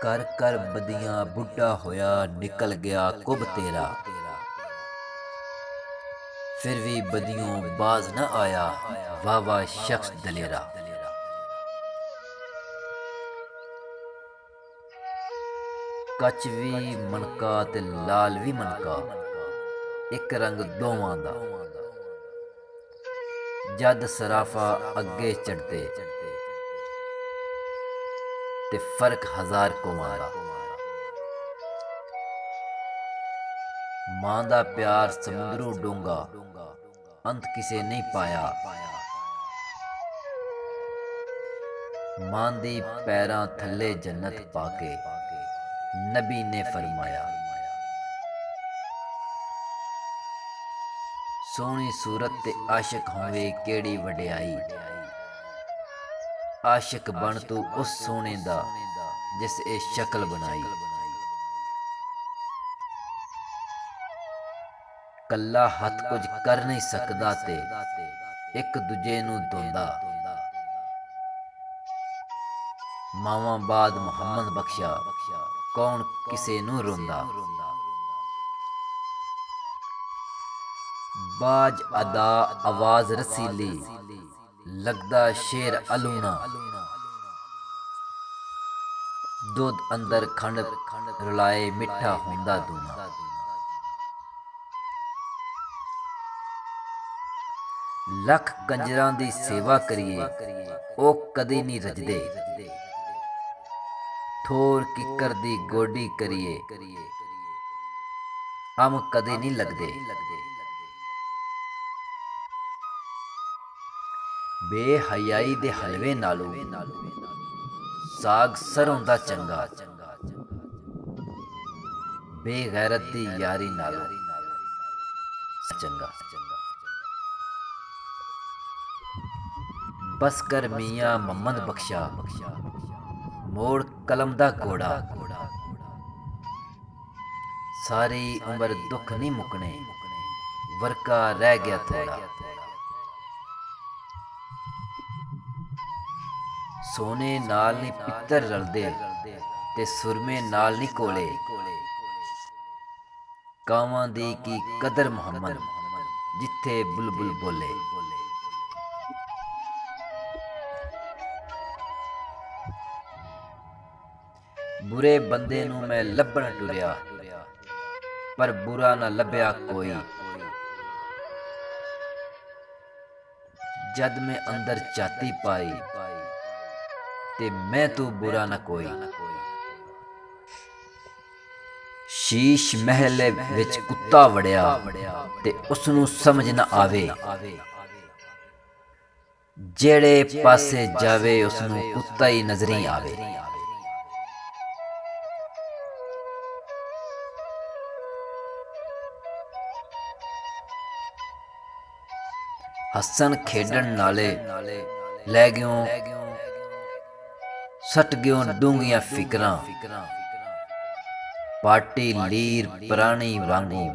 ਕਰ ਕਰ ਬਦੀਆਂ ਬੁੱਢਾ ਹੋਇਆ ਨਿਕਲ ਗਿਆ ਕੁੱਬ ਤੇਰਾ। ਫਿਰ ਵੀ ਬदियों बाज न आया वाह वाह शख्स दलेरा। ਕੱਚ ਵੀ ਮਣਕਾ ਤੇ ਲਾਲ ਵੀ ਮਣਕਾ, ਇੱਕ ਰੰਗ ਦੋਵਾਂ ਦਾ। ਜਦ ਸਰਾਫਾ ਅੱਗੇ ਚੜ੍ਹਦੇ ਤੇ ਫਰਕ ਹਜ਼ਾਰ ਕੋਮਾਂ ਦਾ। ਮਾਂ ਦਾ ਪਿਆਰ ਸਮੁੰਦਰੋਂ ਡੂੰਘਾ, ਅੰਤ ਕਿਸੇ ਨਹੀਂ ਪਾਇਆ। ਮਾਂ ਦੀ ਪੈਰਾਂ ਥੱਲੇ ਜੰਨਤ ਪਾ ਕੇ ਨਬੀ ਨੇ ਫਰਮਾਇਆ। ਸੋਹਣੀ ਸੂਰਤ ਤੇ ਆਸ਼ਿਕ ਹੋਵੇ ਕਿਹੜੀ ਵਡਿਆਈ। ਆਸ਼ਿਕ ਬਣ ਤੂੰ ਉਸ ਸੋਹਣੇ ਦਾ ਜਿਸ ਇਹ ਸ਼ਕਲ ਬਣਾਈ। ਕੱਲਾ ਹੱਥ ਕੁਝ ਕਰ ਨਹੀਂ ਸਕਦਾ ਤੇ ਇੱਕ ਦੂਜੇ ਨੂੰ ਧੋਂਦਾ। ਮਾਵਾਂ ਬਾਦ ਮੁਹੰਮਦ ਬਖਸ਼ਾ ਕੌਣ ਕਿਸੇ ਨੂੰ ਰੋਂਦਾ। ਬਾਜ ਅਦਾ ਆਵਾਜ਼ ਰਸੀਲੀ ਲੱਗਦਾ ਸ਼ੇਰ ਅਲੂਣਾ। ਦੁੱਧ ਅੰਦਰ ਖੰਡ ਰਲਾਏ ਮਿੱਠਾ ਹੁੰਦਾ ਦੂਣਾ। ਲੱਖ ਕੰਜਰਾਂ ਦੀ ਸੇਵਾ ਕਰੀਏ ਉਹ ਕਦੀ ਨਹੀਂ ਰੱਜਦੇ। ਠੋਰ ਕਿੱਕਰ ਦੀ ਗੋਡੀ ਕਰੀਏ ਅੰਮ ਕਦੇ ਨਹੀਂ ਲੱਗਦੇ। ਬੇਹਯਾਈ ਦੇ ਹਲਵੇ ਨਾਲੋਂ ਸਾਗ ਸਰੋਂ ਦਾ ਚੰਗਾ। ਬੇਗੈਰਤ ਦੀ ਯਾਰੀ ਨਾਲੋਂ ਚੰਗਾ। ਬਸ ਕਰ ਮੀਆਂ ਮੁਹੰਮਦ ਬਖਸ਼ਾ ਮੋੜ ਕਲਮ ਦਾ ਘੋੜਾ। ਸਾਰੀ ਉਮਰ ਦੁੱਖ ਨਹੀਂ ਮੁੱਕਣੇ ਵਰਕਾ ਰਹਿ ਗਿਆ ਥੋੜਾ। ਸੋਨੇ ਨਾਲ ਨਹੀਂ ਪਿੱਤਰ ਰਲਦੇ ਤੇ ਸੁਰਮੇ ਨਾਲ ਨਹੀਂ ਕੋਲੇ। ਕਾਵਾਂ ਦੀ ਕੀ ਕਦਰ ਮੁਹੰਮਦ ਜਿੱਥੇ ਬੁਲਬੁਲ ਬੋਲੇ। ਬੁਰੇ ਬੰਦੇ ਨੂੰ ਮੈਂ ਲੱਭਣ ਟੁਰਿਆ ਪਰ ਬੁਰਾ ਨਾ ਲੱਭਿਆ ਕੋਈ। ਜਦ ਮੈਂ ਅੰਦਰ ਝਾਤੀ ਪਾਈ ਤੇ ਮੈਂ ਤੂੰ ਬੁਰਾ ਨਾ ਕੋਈ। ਸ਼ੀਸ਼ ਮਹਿਲ ਵਿੱਚ ਕੁੱਤਾ ਵੜਿਆ ਤੇ ਉਸ ਨੂੰ ਸਮਝ ਨਾ ਆਵੇ। ਜਿਹੜੇ ਪਾਸੇ ਜਾਵੇ ਉਸ ਨੂੰ ਕੁੱਤਾ ਹੀ ਨਜ਼ਰੀ ਆਵੇ। ਹੱਸਣ ਖੇਡਣ ਨਾਲੇ ਲੈ ਗਿਓ ਸੱਟ ਗਿਓ ਡੂੰਘੀਆਂ ਫਿਕਰਾਂ। ਪਾਟੀ ਲੀਰ ਪ੍ਰਾਣੀ ਵਾਂਗੂ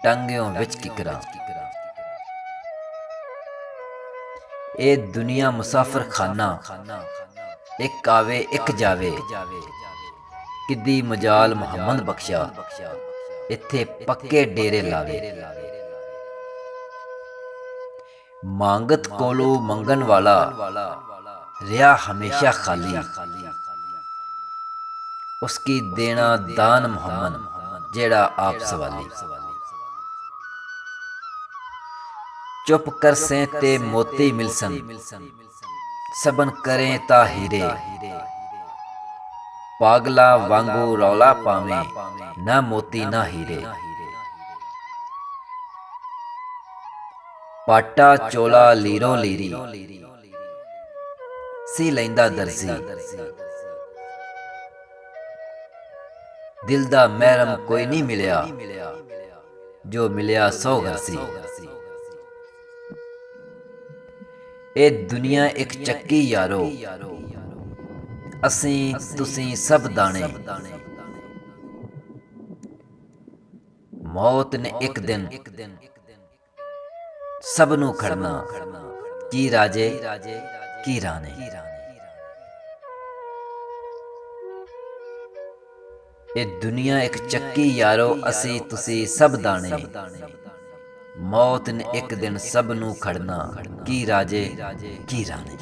ਟੰਗਿਓ ਵਿੱਚ ਕਿਕਰਾਂ। ਇਹ ਦੁਨੀਆ ਮੁਸਾਫਰ ਖਾਨਾ ਇੱਕ ਆਵੇ ਇੱਕ ਜਾਵੇ। ਕਿੱਦੀ ਮਜਾਲ ਮੁਹੰਮਦ ਬਖਸ਼ਾ ਇੱਥੇ ਪੱਕੇ ਡੇਰੇ ਲਾਵੇ। ਮੰਗਤ ਕੋਲੋਂ ਮੰਗਣ ਵਾਲਾ ਰਿਹਾ ਹਮੇਸ਼ਾ ਖਾਲੀ। ਉਸकी ਦੇਣਾ ਦਾਨ ਮੁਹੰਮਦ ਜਿਹੜਾ ਆਪ ਸਵਾਲੀ। ਚੁੱਪ ਕਰ ਸੇ ਤੇ ਮੋਤੀ ਮਿਲਸਨ ਸਬਨ ਕਰੇ ਤਾਂ ਹੀਰੇ। ਪਾਗਲਾ ਵਾਂਗੂ ਰੌਲਾ ਪਾਵੇਂ ਨਾ ਮੋਤੀ ਨਾ ਹੀਰੇ। ਪਾਟਾ ਚੋਲਾ ਲੀਰੋ ਲੀਰੀ ਸੀ ਲੈਂਦਾ ਦਰਜ਼ੀ। ਦਿਲ ਦਾ ਮਹਿਰਮ ਕੋਈ ਨਹੀਂ ਮਿਲਿਆ ਜੋ ਮਿਲਿਆ ਸੌਗਰ ਸੀ। ਇਹ ਦੁਨੀਆ ਇੱਕ ਚੱਕੀ ਯਾਰੋ ਅਸੀਂ ਤੁਸੀਂ ਸਭ ਦਾਣੇ। ਮੌਤ ਨੇ ਇੱਕ ਦਿਨ ਸਭ ਨੂੰ ਖੜਨਾ ਕੀ ਰਾਜੇ ਕੀ ਰਾਣੇ। ਇਹ ਦੁਨੀਆ ਇੱਕ ਚੱਕੀ ਯਾਰੋ, ਅਸੀਂ ਤੁਸੀਂ ਸਭ ਦਾਣੇ। ਮੌਤ ਨੇ ਇੱਕ ਦਿਨ ਸਭ ਨੂੰ ਖੜਨਾ, ਕੀ ਰਾਜੇ ਕੀ ਰਾਣੇ।